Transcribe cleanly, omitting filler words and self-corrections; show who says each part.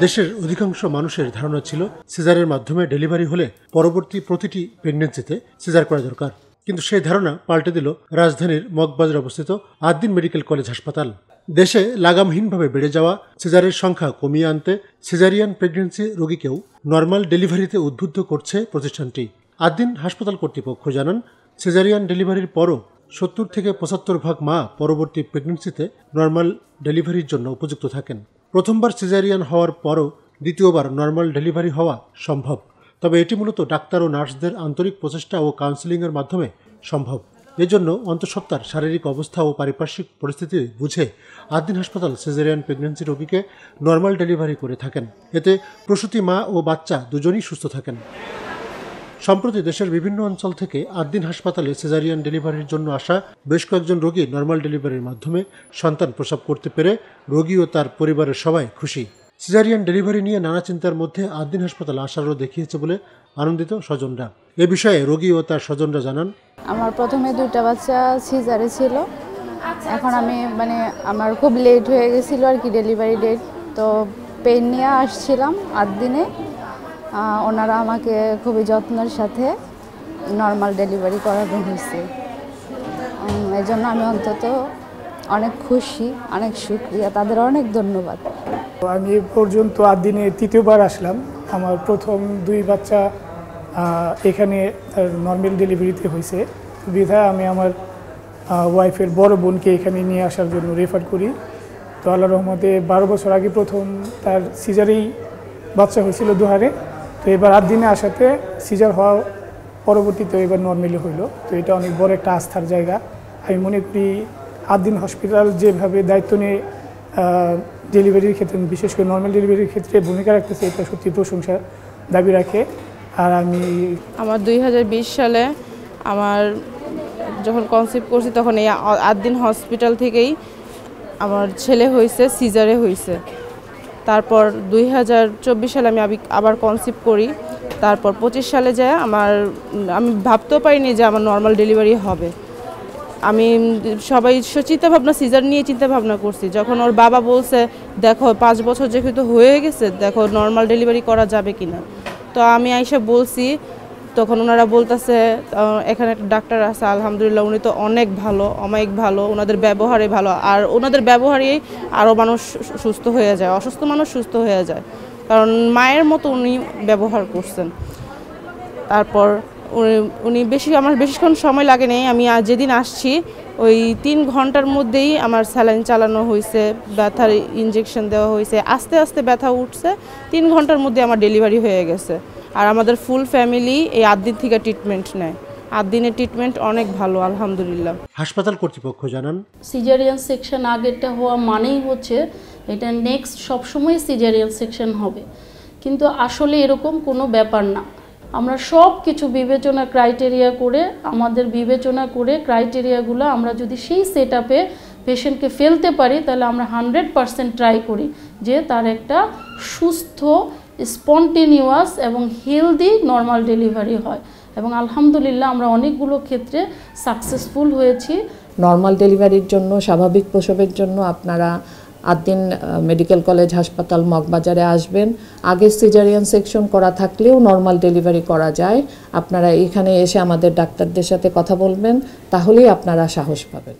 Speaker 1: দেশের অধিকাংশ মানুষের ধারণা ছিল সিজারের মাধ্যমে ডেলিভারি হলে পরবর্তী প্রতিটি প্রেগন্যান্সিতে সিজার করা দরকার, কিন্তু সেই ধারণা পাল্টে দিল রাজধানীর মগবাজারে অবস্থিত আদ্দিন মেডিকেল কলেজ হাসপাতাল। দেশে লাগামহীনভাবে বেড়ে যাওয়া সিজারের সংখ্যা কমিয়ে আনতে সিজারিয়ান প্রেগন্যান্সি রোগীকেও নর্মাল ডেলিভারিতে উদ্বুদ্ধ করছে প্রতিষ্ঠানটি। আদ্দিন হাসপাতাল কর্তৃপক্ষ জানান, সিজারিয়ান ডেলিভারির পরও ৭০ থেকে ৭৫% মা পরবর্তী প্রেগন্যান্সিতে নর্মাল ডেলিভারির জন্য উপযুক্ত থাকেন। প্রথমবার সিজারিয়ান হওয়ার পরও দ্বিতীয়বার নর্মাল ডেলিভারি হওয়া সম্ভব, তবে এটি মূলত ডাক্তার ও নার্সদের আন্তরিক প্রচেষ্টা ও কাউন্সেলিংয়ের মাধ্যমে সম্ভব। এজন্য অন্তঃসত্ত্বার শারীরিক অবস্থা ও পারিপার্শ্বিক পরিস্থিতি বুঝে আদ্দিন হাসপাতাল সিজারিয়ান প্রেগন্যান্সি রোগীকে নর্মাল ডেলিভারি করে থাকেন। এতে প্রসূতি মা ও বাচ্চা দুজনই সুস্থ থাকেন। সম্প্রতি দেশের বিভিন্ন অঞ্চল থেকে আদ্দিন হাসপাতালে সিজারিয়ান ডেলিভারির জন্য আসা বেশ কয়েকজন রোগী নর্মাল ডেলিভারির মাধ্যমে সন্তান প্রসব করতে পেরে রোগী ও তার পরিবারের সবাই খুশি। সিজারিয়ান ডেলিভারি নিয়ে নানা চিন্তার মধ্যে আদ্দিন হাসপাতালে আসারও দেখিয়েছে বলে আনন্দিত স্বজনরা। এ বিষয়ে রোগী ও তার স্বজনরা জানান,
Speaker 2: আমার প্রথমে 2টা বাচ্চা সিজারে ছিল। এখন আমি আমার খুব লেট হয়ে গেছিলো আর কি ডেলিভারি ডেট, তো পেন নিয়ে আসছিলাম আদ্দিনে। ওনারা আমাকে খুবই যত্নের সাথে নর্মাল ডেলিভারি করানো হয়েছে। এই জন্য আমি অন্তত অনেক খুশি, অনেক শুকরিয়া, তাদের অনেক ধন্যবাদ।
Speaker 3: আমি পর্যন্ত আদ্দিনে 3বার আসলাম। আমার প্রথম 2 বাচ্চা এখানে নর্মাল ডেলিভারিতে হয়েছে, বিধায় আমি আমার ওয়াইফের বড় বোনকে এখানে নিয়ে আসার জন্য রেফার করি। তো আল্লাহর রহমতে 12 বছর আগে প্রথম তার সিজারেই বাচ্চা হয়েছিল দুহারে। তো এবার আদ্দিনে আসাতে সিজার হওয়া পরবর্তীতে এবার নর্মালি হইল। তো এটা অনেক বড় একটা আস্থার জায়গা। আমি মনে করি আদ্দিন হসপিটাল যেভাবে দায়িত্ব নিয়ে ডেলিভারির ক্ষেত্রে, বিশেষ করে নর্মাল ডেলিভারির ক্ষেত্রে ভূমিকা রাখতেছে, এটা সত্যি প্রশংসা দাবি রাখে। আর
Speaker 4: আমার 2020 সালে আমার যখন কনসিভ করছি তখন এই আদ্দিন হসপিটাল থেকেই আমার ছেলে হয়েছে, সিজারে হয়েছে। তারপর 2024 সালে আমি আবার কনসিভ করি। তারপর 25 সালে যায় আমি ভাবতেও পারিনি যে আমার নর্মাল ডেলিভারি হবে। আমি সবাই চিন্তা ভাবনা সিজার নিয়ে চিন্তা ভাবনা করছি। যখন ওর বাবা বলছে দেখো 5 বছর যেহেতু হয়ে গেছে, দেখো নর্মাল ডেলিভারি করা যাবে কিনা। তো আমি আইসা বলছি, তখন ওনারা বলতেছে এখানে একটা ডাক্তার আছে, আলহামদুলিল্লাহ উনি তো অনেক ভালো, অমায়িক ভালো, ওনাদের ব্যবহারে ভালো। আর ওনাদের ব্যবহারেই আরও মানুষ সুস্থ হয়ে যায়, অসুস্থ মানুষ সুস্থ হয়ে যায়, কারণ মায়ের মতো উনি ব্যবহার করছেন। তারপর উনি আমার বেশিক্ষণ সময় লাগে নেই। আমি যেদিন আসছি ওই 3 ঘন্টার মধ্যেই আমার স্যালাইন চালানো হয়েছে, ব্যথার ইনজেকশন দেওয়া হয়েছে, আস্তে আস্তে ব্যথা উঠছে। 3 ঘন্টার মধ্যে আমার ডেলিভারি হয়ে গেছে। আর আমাদের ফুল ফ্যামিলি এই আদ্দিন থেকে ট্রিটমেন্ট নেয়। আদ্দিনের ট্রিটমেন্ট অনেক ভালো, আলহামদুলিল্লাহ।
Speaker 1: হাসপাতাল কর্তৃপক্ষ জানান,
Speaker 5: সিজারিয়ান সেকশন আগেরটা হওয়া মানেই হচ্ছে এটা নেক্সট সবসময় সিজারিয়ান সেকশন হবে, কিন্তু আসলে এরকম কোনো ব্যাপার না। আমরা সব কিছু বিবেচনা ক্রাইটেরিয়া করে, আমাদের বিবেচনা করে ক্রাইটেরিয়াগুলো আমরা যদি সেই সেট আপে পেশেন্টকে ফেলতে পারি, তাহলে আমরা 100% ট্রাই করি যে তার একটা সুস্থ, স্পন্টেনিয়াস এবং হেলদি নর্মাল ডেলিভারি হয়। এবং আলহামদুলিল্লাহ আমরা অনেকগুলো ক্ষেত্রে সাকসেসফুল হয়েছি।
Speaker 6: নর্মাল ডেলিভারির জন্য, স্বাভাবিক প্রসবের জন্য আপনারা আদ্দিন মেডিকেল কলেজ হাসপাতাল মগবাজারে আসবেন। আগে সিজারিয়ান সেকশন করা থাকলেও নর্মাল ডেলিভারি করা যায়। আপনারা এখানে এসে আমাদের ডাক্তারদের সাথে কথা বলবেন, তাহলেই আপনারা সাহস পাবেন।